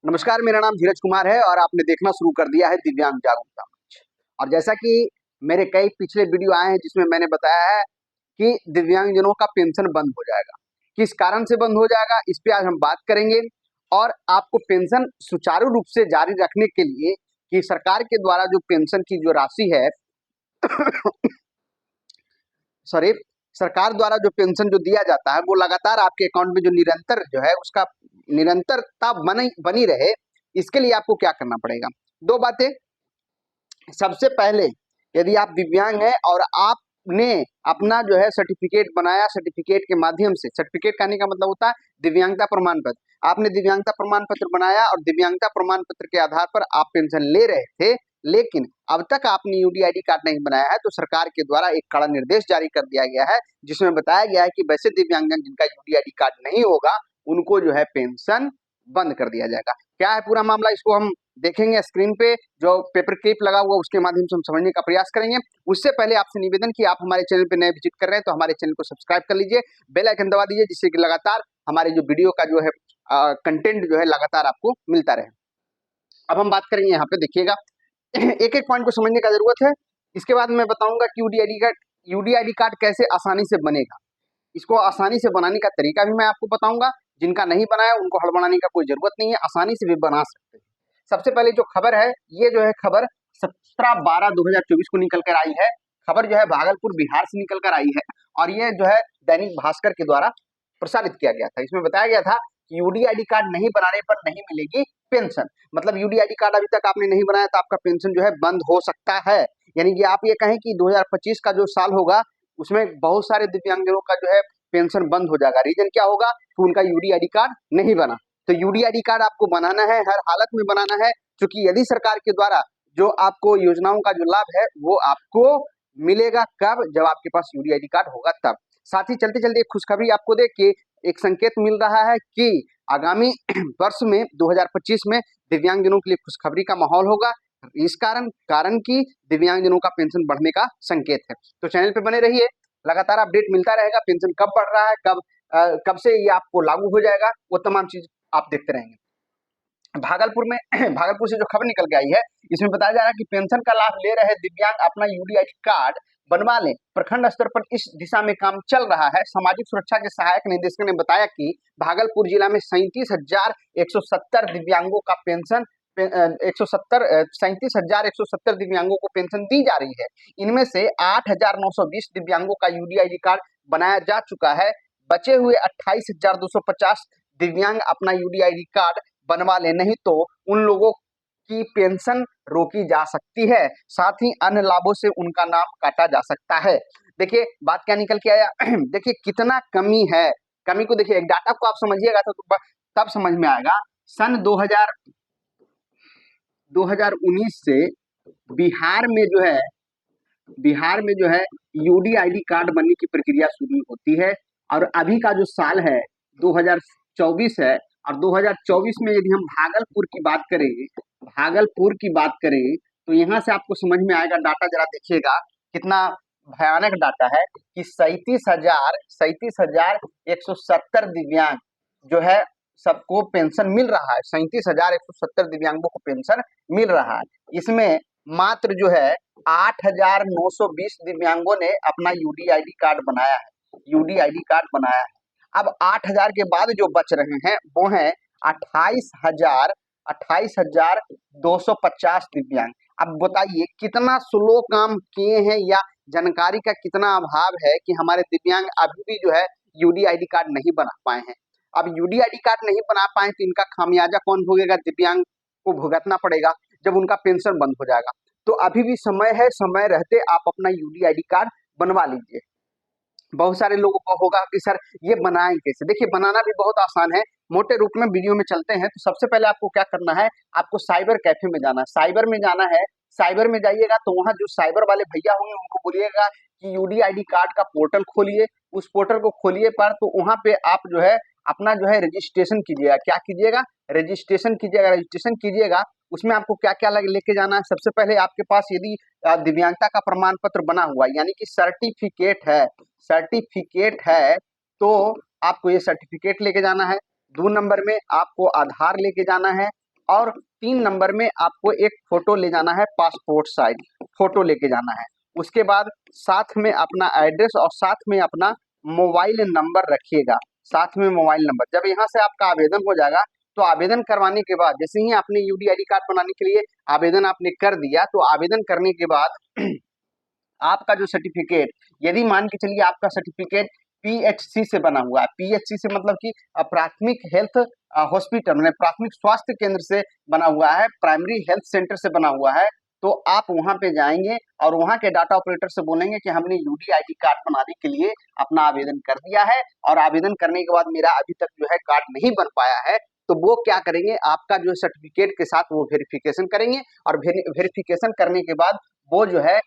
नमस्कार, मेरा नाम धीरज कुमार है और आपने देखना शुरू कर दिया है दिव्यांग जागरूकता मंच। और जैसा कि मेरे कई पिछले वीडियो आए हैं जिसमें मैंने बताया है कि दिव्यांगजनों का पेंशन बंद हो जाएगा। किस कारण से बंद हो जाएगा इस पे आज हम बात करेंगे। और आपको पेंशन सुचारू रूप से जारी रखने के लिए कि सरकार के द्वारा जो पेंशन की जो राशि है सॉरी सरकार द्वारा जो पेंशन जो दिया जाता है वो लगातार आपके अकाउंट में जो निरंतर जो है उसका निरंतरता बनी रहे, इसके लिए आपको क्या करना पड़ेगा। दो बातें। सबसे पहले, यदि आप दिव्यांग हैं और आपने अपना जो है सर्टिफिकेट बनाया, सर्टिफिकेट के माध्यम से, सर्टिफिकेट कहने का मतलब होता है दिव्यांगता प्रमाण पत्र। आपने दिव्यांगता प्रमाण पत्र बनाया और दिव्यांगता प्रमाण पत्र के आधार पर आप पेंशन ले रहे थे, लेकिन अब तक आपने यूडीआईडी कार्ड नहीं बनाया है, तो सरकार के द्वारा एक कड़ा निर्देश जारी कर दिया गया है जिसमें बताया गया है कि वैसे दिव्यांगजन जिनका यूडीआईडी कार्ड नहीं होगा उनको जो है पेंशन बंद कर दिया जाएगा। क्या है पूरा मामला, इसको हम देखेंगे स्क्रीन पे, जो पेपर क्लिप लगा हुआ उसके माध्यम से हम समझने का प्रयास करेंगे। उससे पहले आपसे निवेदन कि आप हमारे चैनल पे नए विजिट कर रहे हैं तो हमारे चैनल को सब्सक्राइब कर लीजिए, बेल आइकन दबा दीजिए, जिससे कि लगातार हमारे जो वीडियो का जो है कंटेंट जो है लगातार आपको मिलता रहे। अब हम बात करेंगे यहाँ पे, देखिएगा एक एक पॉइंट को समझने का जरूरत है। इसके बाद मैं बताऊंगा कि यूडीआईडी कार्ड कैसे आसानी से बनेगा। इसको आसानी से बनाने का तरीका भी मैं आपको बताऊंगा। जिनका नहीं बनाया उनको हड़बड़ाने का कोई जरूरत नहीं है, आसानी से भी बना सकते हैं। सबसे पहले जो खबर है, ये जो है खबर 17/12/2024 को निकल कर आई है। खबर जो है भागलपुर बिहार से निकल कर आई है और ये जो है दैनिक भास्कर के द्वारा प्रसारित किया गया था। इसमें बताया गया था कि यूडीआईडी कार्ड नहीं बनाने पर नहीं मिलेगी पेंशन। मतलब यूडीआईडी कार्ड अभी तक आपने नहीं बनाया तो आपका पेंशन जो है बंद हो सकता है। यानी कि आप ये कहें कि 2025 का जो साल होगा उसमें बहुत सारे दिव्यांगजनों का जो है पेंशन बंद हो जाएगा। रीजन क्या होगा कि उनका यूडीआईडी कार्ड नहीं बना। तो यूडीआईडी कार्ड आपको बनाना है, हर हालत में बनाना है, क्योंकि यदि सरकार के द्वारा जो आपको योजनाओं का जो लाभ है वो आपको मिलेगा कब, जब आपके पास यूडीआईडी कार्ड होगा तब। साथ ही चलते चलते एक खुशखबरी आपको देख के एक संकेत मिल रहा है कि आगामी वर्ष में 2025 में दिव्यांगजनों के लिए खुशखबरी का माहौल होगा। इस कारण की दिव्यांगजनों का पेंशन बढ़ने का संकेत है। तो चैनल पे बने रहिए, लगातार अपडेट मिलता रहेगा। पेंशन कब बढ़ रहा है, कब से ये आपको लागू हो जाएगा, वो तमाम चीज आप देखते रहेंगे। भागलपुर में भागलपुर से जो खबर निकल के आई है, इसमें बताया जा रहा है कि पेंशन का लाभ ले रहे दिव्यांग अपना यूडीआईडी कार्ड बनवा लें। प्रखंड स्तर पर इस दिशा में काम चल रहा है। सामाजिक सुरक्षा के सहायक निदेशक ने बताया कि भागलपुर जिला में 37,170 दिव्यांगों का पेंशन 37,170 दिव्यांगों को पेंशन दी जा रही है। इनमें से 8,920 दिव्यांगों का यूडीआईडी कार्ड बनाया जा चुका है। बचे हुए 28,250 दिव्यांग अपना यूडीआईडी कार्ड बनवा ले, नहीं तो उन लोगों की पेंशन रोकी जा सकती है। साथ ही अन्य लाभों से उनका नाम काटा जा सकता है। देखिए बात क्या निकल के आया देखिए कितना कमी है। कमी को देखिए, एक डाटा को आप समझिएगा तो तब समझ में आएगा। सन 2019 से बिहार में जो है यूडीआईडी कार्ड बनने की प्रक्रिया शुरू होती है और अभी का जो साल है 2024 है। और 2024 में यदि हम भागलपुर की बात करें तो यहाँ से आपको समझ में आएगा। डाटा जरा देखिएगा कितना भयानक डाटा है कि 37,170 दिव्यांग जो है सबको पेंशन मिल रहा है। 37,170 दिव्यांगों को पेंशन मिल रहा है। इसमें मात्र जो है 8,920 दिव्यांगों ने अपना यूडीआईडी कार्ड बनाया है। अब 8,000 के बाद जो बच रहे हैं वो हैं 28,250 दिव्यांग। अब बताइए कितना स्लो काम किए हैं या जानकारी का कितना अभाव है कि हमारे दिव्यांग अभी भी जो है यूडीआईडी कार्ड नहीं बना पाए हैं। अब यूडीआईडी कार्ड नहीं बना पाए तो इनका खामियाजा कौन भोगेगा? दिव्यांग को भुगतना पड़ेगा जब उनका पेंशन बंद हो जाएगा। तो अभी भी समय है, समय रहते आप अपना यूडीआईडी कार्ड बनवा लीजिए। बहुत सारे लोगों को होगा कि सर ये बनाएं कैसे। देखिए बनाना भी बहुत आसान है, मोटे रूप में वीडियो में चलते हैं। तो सबसे पहले आपको क्या करना है, आपको साइबर कैफे में जाना है। साइबर में जाइएगा तो वहाँ जो साइबर वाले भैया होंगे उनको बोलिएगा कि यूडीआईडी कार्ड का पोर्टल खोलिए। उस पोर्टल को खोलिए पर तो वहाँ पे आप जो है अपना जो है रजिस्ट्रेशन कीजिएगा। क्या कीजिएगा? रजिस्ट्रेशन कीजिएगा। उसमें आपको क्या क्या लेके जाना है? सबसे पहले आपके पास यदि दिव्यांगता का प्रमाण पत्र बना हुआ यानी कि सर्टिफिकेट है तो आपको ये सर्टिफिकेट लेके जाना है। 2 नंबर में आपको आधार लेके जाना है। और 3 नंबर में आपको एक फोटो ले जाना है, पासपोर्ट साइज फोटो लेके जाना है। उसके बाद साथ में अपना एड्रेस और साथ में अपना मोबाइल नंबर रखिएगा, साथ में मोबाइल नंबर। जब यहाँ से आपका आवेदन हो जाएगा तो आवेदन करवाने के बाद जैसे ही आपने यूडी आईडी कार्ड बनाने के लिए आवेदन आपने कर दिया, तो आवेदन करने के बाद आपका जो सर्टिफिकेट, यदि मान के चलिए आपका सर्टिफिकेट पीएचसी से बना हुआ है, पीएचसी से मतलब कि प्राथमिक हेल्थ हॉस्पिटल मतलब प्राथमिक स्वास्थ्य केंद्र से बना हुआ है, प्राइमरी हेल्थ सेंटर से बना हुआ है, तो आप वहां पे जाएंगे और वहां के डाटा ऑपरेटर से बोलेंगे कि हमने यूडी आईडी कार्ड बनाने के लिए अपना आवेदन कर दिया है और आवेदन करने के बाद मेरा अभी तक जो है कार्ड नहीं बन पाया है। तो वो क्या करेंगे, आपका जो सर्टिफिकेट के साथ वो वेरिफिकेशन करेंगे और वेरिफिकेशन करने के बाद वो जो है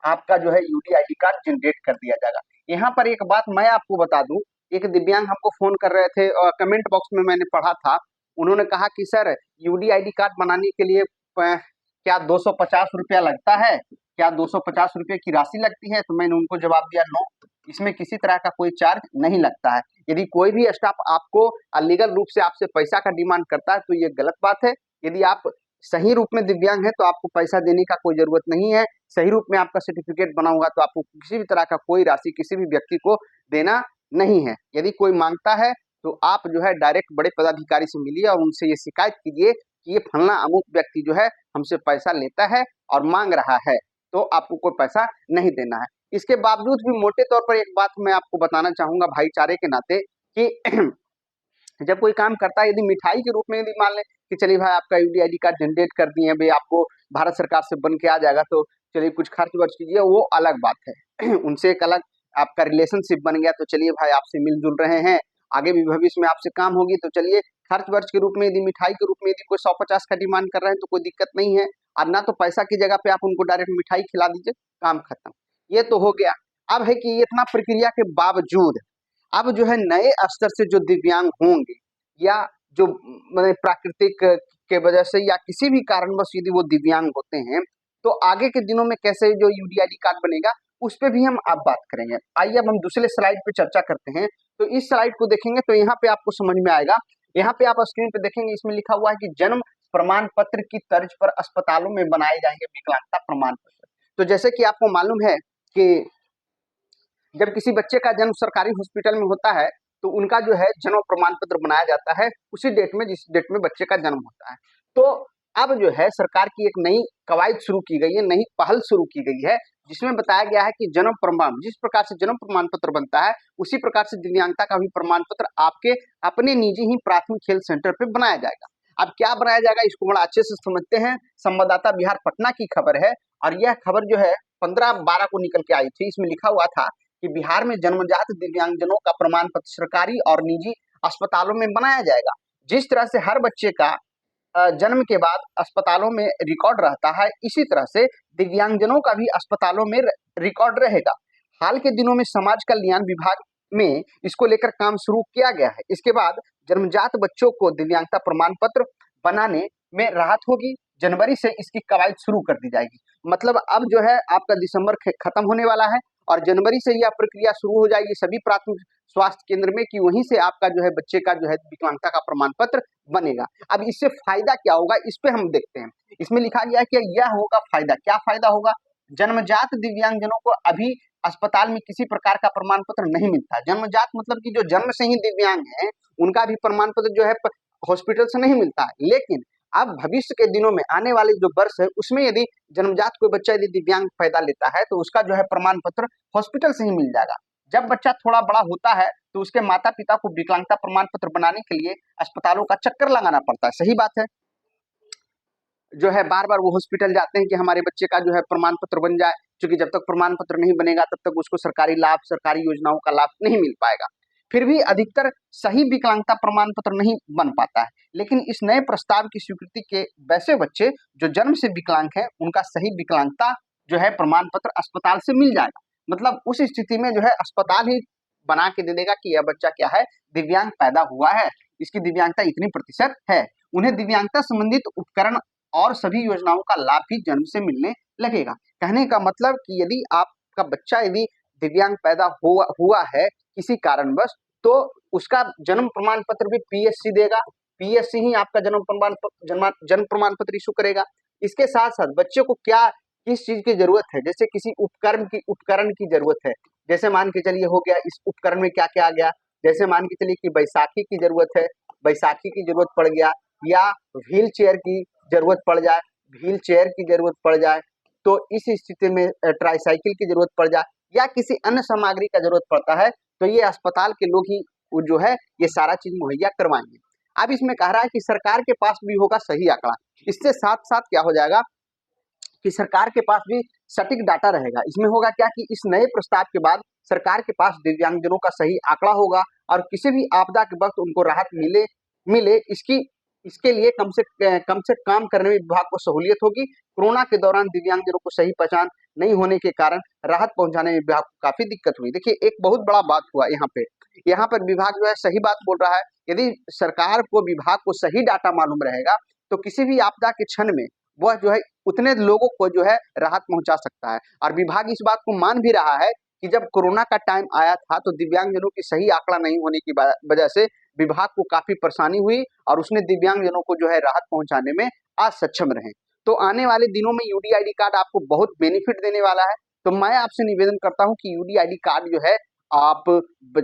आपका जो है यूडी आईडी कार्ड जनरेट कर दिया जाएगा। यहाँ पर एक बात मैं आपको बता दूं, एक दिव्यांग हमको फोन कर रहे थे और कमेंट बॉक्स में मैंने पढ़ा था, उन्होंने कहा कि सर यूडी आईडी कार्ड बनाने के लिए क्या 250 रुपया लगता है, क्या 250 रुपये की राशि लगती है? तो मैंने उनको जवाब दिया नो, इसमें किसी तरह का कोई चार्ज नहीं लगता है। यदि कोई भी स्टाफ आपको अलीगल रूप से आपसे पैसा का डिमांड करता है तो ये गलत बात है। यदि आप सही रूप में दिव्यांग है तो आपको पैसा देने का कोई जरूरत नहीं है। सही रूप में आपका सर्टिफिकेट बना होगा तो आपको किसी भी तरह का कोई राशि किसी भी व्यक्ति को देना नहीं है। यदि कोई मांगता है तो आप जो है डायरेक्ट बड़े पदाधिकारी से मिलिए और उनसे ये शिकायत कीजिए कि ये फलना अमुक व्यक्ति जो है हमसे पैसा लेता है और मांग रहा है, तो आपको कोई पैसा नहीं देना है। इसके बावजूद भी मोटे तौर पर एक बात मैं आपको बताना चाहूंगा भाईचारे के नाते कि जब कोई काम करता है, यदि मिठाई के रूप में यदि मान लें कि चलिए भाई आपका यूडी आईडी कार्ड जनरेट कर दिए भाई, आपको भारत सरकार से बन के आ जाएगा, तो चलिए कुछ खर्च वर्च कीजिए, वो अलग बात है। उनसे एक अलग आपका रिलेशनशिप बन गया, तो चलिए भाई आपसे मिलजुल रहे हैं, आगे भी भविष्य में आपसे काम होगी, तो चलिए खर्च वर्च के रूप में यदि मिठाई के रूप में यदि कोई 150 का डिमांड कर रहे हैं तो कोई दिक्कत नहीं है। और ना तो पैसा की जगह पे आप उनको डायरेक्ट मिठाई खिला दीजिए, काम खत्म। ये तो हो गया। अब है कि इतना प्रक्रिया के बावजूद अब जो है नए स्तर से जो दिव्यांग होंगे या जो मतलब प्राकृतिक के वजह से या किसी भी कारणवश यदि वो दिव्यांग होते हैं, तो आगे के दिनों में कैसे जो यूडीआईडी कार्ड बनेगा उस पे भी हम अब बात करेंगे। आइए अब हम दूसरे स्लाइड पे चर्चा करते हैं। तो इस स्लाइड को देखेंगे तो यहाँ पे आपको समझ में आएगा। यहाँ पे आप स्क्रीन पे देखेंगे, इसमें लिखा हुआ है कि जन्म प्रमाण पत्र की तर्ज पर अस्पतालों में बनाए जाएंगे विकलांगता प्रमाण पत्र। तो जैसे कि आपको मालूम है कि जब किसी बच्चे का जन्म सरकारी हॉस्पिटल में होता है तो उनका जो है जन्म प्रमाण पत्र बनाया जाता है उसी डेट में जिस डेट में बच्चे का जन्म होता है। तो अब जो है सरकार की एक नई कवायद शुरू की गई है, नई पहल शुरू की गई है, जिसमें बताया गया है कि जन्म प्रमाण जिस प्रकार से जन्म प्रमाण पत्र बनता है उसी प्रकार से दिव्यांगता का भी प्रमाण पत्र आपके अपने निजी ही प्राथमिक हेल्थ सेंटर पे बनाया जाएगा। अब क्या बनाया जाएगा इसको बड़ा अच्छे से समझते हैं। संवाददाता बिहार पटना की खबर है और यह खबर जो है 15/12 को निकल के आई थी। इसमें लिखा हुआ था कि बिहार में जन्मजात दिव्यांगजनों का प्रमाण पत्र सरकारी और निजी अस्पतालों में बनाया जाएगा। जिस तरह से हर बच्चे का जन्म के बाद अस्पतालों में रिकॉर्ड रहता है, इसी तरह से दिव्यांगजनों का भी अस्पतालों में रिकॉर्ड रहेगा। हाल के दिनों में समाज कल्याण विभाग में इसको लेकर काम शुरू किया गया है। इसके बाद जन्मजात बच्चों को दिव्यांगता प्रमाण पत्र बनाने में राहत होगी। जनवरी से इसकी कवायद शुरू कर दी जाएगी। मतलब अब जो है आपका दिसंबर खत्म होने वाला है और जनवरी से यह प्रक्रिया शुरू हो जाएगी सभी प्राथमिक स्वास्थ्य केंद्र में कि वहीं से आपका जो है बच्चे का जो है विकलांगता का प्रमाण पत्र बनेगा। अब इससे फायदा क्या होगा इस पे हम देखते हैं। इसमें लिखा गया है कि यह होगा फायदा। क्या फायदा होगा? जन्मजात दिव्यांगजनों को अभी अस्पताल में किसी प्रकार का प्रमाण पत्र नहीं मिलता। जन्मजात मतलब कि जो जन्म से ही दिव्यांग है उनका भी प्रमाण पत्र जो है हॉस्पिटल से नहीं मिलता है। लेकिन अब भविष्य के दिनों में आने वाले जो वर्ष है उसमें यदि जन्मजात कोई बच्चा यदि दिव्यांग पैदा लेता है तो उसका जो है प्रमाण पत्र हॉस्पिटल से ही मिल जाएगा। जब बच्चा थोड़ा बड़ा होता है तो उसके माता पिता को विकलांगता प्रमाण पत्र बनाने के लिए अस्पतालों का चक्कर लगाना पड़ता है। सही बात है, जो है बार बार वो हॉस्पिटल जाते हैं कि हमारे बच्चे का जो है प्रमाण पत्र बन जाए, क्योंकि जब तक प्रमाण पत्र नहीं बनेगा तब तक उसको सरकारी लाभ सरकारी योजनाओं का लाभ नहीं मिल पाएगा। फिर भी अधिकतर सही विकलांगता प्रमाण पत्र नहीं बन पाता है। लेकिन इस नए प्रस्ताव की स्वीकृति के वैसे बच्चे जो जन्म से विकलांग हैं उनका सही विकलांगता जो है प्रमाण पत्र अस्पताल से मिल जाएगा। मतलब उस स्थिति में जो है अस्पताल ही बना के दे देगा कि यह बच्चा क्या है दिव्यांग पैदा हुआ है, इसकी दिव्यांगता इतनी प्रतिशत है। उन्हें दिव्यांगता संबंधित उपकरण और सभी योजनाओं का लाभ भी जन्म से मिलने लगेगा। कहने का मतलब कि यदि आपका बच्चा यदि दिव्यांग पैदा हुआ है किसी कारणवश तो उसका जन्म प्रमाण पत्र भी पीएचसी देगा पीएससी ही आपका जन्म प्रमाण पत्र इशू करेगा। इसके साथ साथ बच्चे को क्या किस चीज की जरूरत है, जैसे किसी उपकरण की जरूरत है, जैसे मान के चलिए हो गया, इस उपकरण में क्या क्या आ गया, जैसे मान के चलिए कि बैसाखी की जरूरत है, बैसाखी की जरूरत पड़ गया, या व्हील चेयर की जरूरत पड़ जाए, व्हील चेयर की जरूरत पड़ जाए, तो इस स्थिति में ट्राईसाइकिल की जरूरत पड़ जाए, या किसी अन्य सामग्री का जरूरत पड़ता है, तो ये अस्पताल के लोग ही वो जो है ये सारा चीज मुहैया करवाएंगे। अब इसमें कह रहा है कि सरकार के पास भी होगा सही आंकड़ा। इससे साथ साथ क्या हो जाएगा कि सरकार के पास भी सटीक डाटा रहेगा। इसमें होगा क्या कि इस नए प्रस्ताव के बाद सरकार के पास दिव्यांगजनों का सही आंकड़ा होगा, और किसी भी आपदा के वक्त उनको राहत मिले इसके लिए कम से काम करने में विभाग को सहूलियत होगी। कोरोना के दौरान दिव्यांगजनों को सही पहचान नहीं होने के कारण राहत पहुंचाने में विभाग को काफी दिक्कत हुई। देखिए, एक बहुत बड़ा बात हुआ यहाँ पर विभाग जो है सही बात बोल रहा है। यदि सरकार को विभाग को सही डाटा मालूम रहेगा, तो किसी भी आपदा के क्षण में वह जो है उतने लोगों को जो है राहत पहुंचा सकता है। और विभाग इस बात को मान भी रहा है कि जब कोरोना का टाइम आया था, तो दिव्यांगजनों की सही आंकड़ा नहीं होने की वजह से विभाग को काफी परेशानी हुई, और उसने दिव्यांगजनों को जो है राहत पहुंचाने में असक्षम रहे। तो आने वाले दिनों में यूडीआईडी कार्ड आपको बहुत बेनिफिट देने वाला है। तो मैं आपसे निवेदन करता हूं कि यूडीआईडी कार्ड जो है आप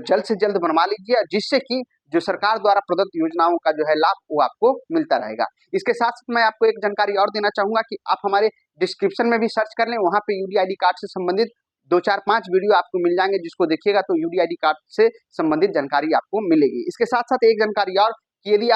जल्द से जल्द बनवा लीजिए, जिससे कि जो सरकार द्वारा प्रदत्त योजनाओं का जो है लाभ वो आपको मिलता रहेगा। इसके साथ साथ मैं आपको एक जानकारी और देना चाहूंगा कि आप हमारे डिस्क्रिप्शन में भी सर्च कर लें, वहां पे यूडीआईडी कार्ड से संबंधित 2-4-5 वीडियो आपको मिल जाएंगे, जिसको देखिएगा तो यूडीआईडी कार्ड से संबंधित जानकारी आपको मिलेगी। इसके साथ साथ एक जानकारी और कि यदि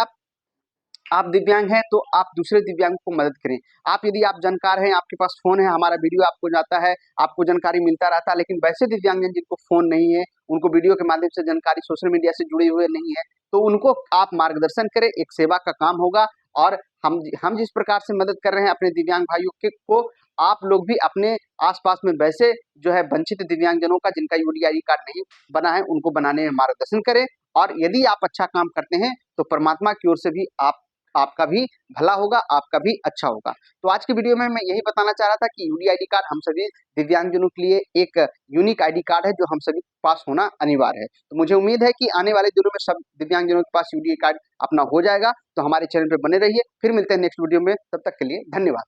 आप दिव्यांग हैं तो आप दूसरे दिव्यांगों को मदद करें। आप यदि आप जानकार हैं, आपके पास फोन है, हमारा वीडियो आपको जाता है, आपको जानकारी मिलता रहता है, लेकिन वैसे दिव्यांगजन जिनको फोन नहीं है, उनको वीडियो के माध्यम से जानकारी सोशल मीडिया से जुड़े हुए नहीं है, तो उनको आप मार्गदर्शन करें, एक सेवा का काम होगा। और हम जिस प्रकार से मदद कर रहे हैं अपने दिव्यांग भाइयों को, आप लोग भी अपने आसपास में वैसे जो है वंचित दिव्यांगजनों का जिनका यूडीआईडी कार्ड नहीं बना है, उनको बनाने में मार्गदर्शन करें। और यदि आप अच्छा काम करते हैं तो परमात्मा की ओर से भी आपका भी भला होगा, आपका भी अच्छा होगा। तो आज की वीडियो में मैं यही बताना चाह रहा था कि यूडीआईडी कार्ड हम सभी दिव्यांगजनों के लिए एक यूनिक आईडी कार्ड है, जो हम सभी के पास होना अनिवार्य है। तो मुझे उम्मीद है कि आने वाले दिनों में सब दिव्यांगजनों के पास यूडीआईडी कार्ड अपना हो जाएगा। तो हमारे चैनल पर बने रहिए, फिर मिलते हैं नेक्स्ट वीडियो में, तब तक के लिए धन्यवाद।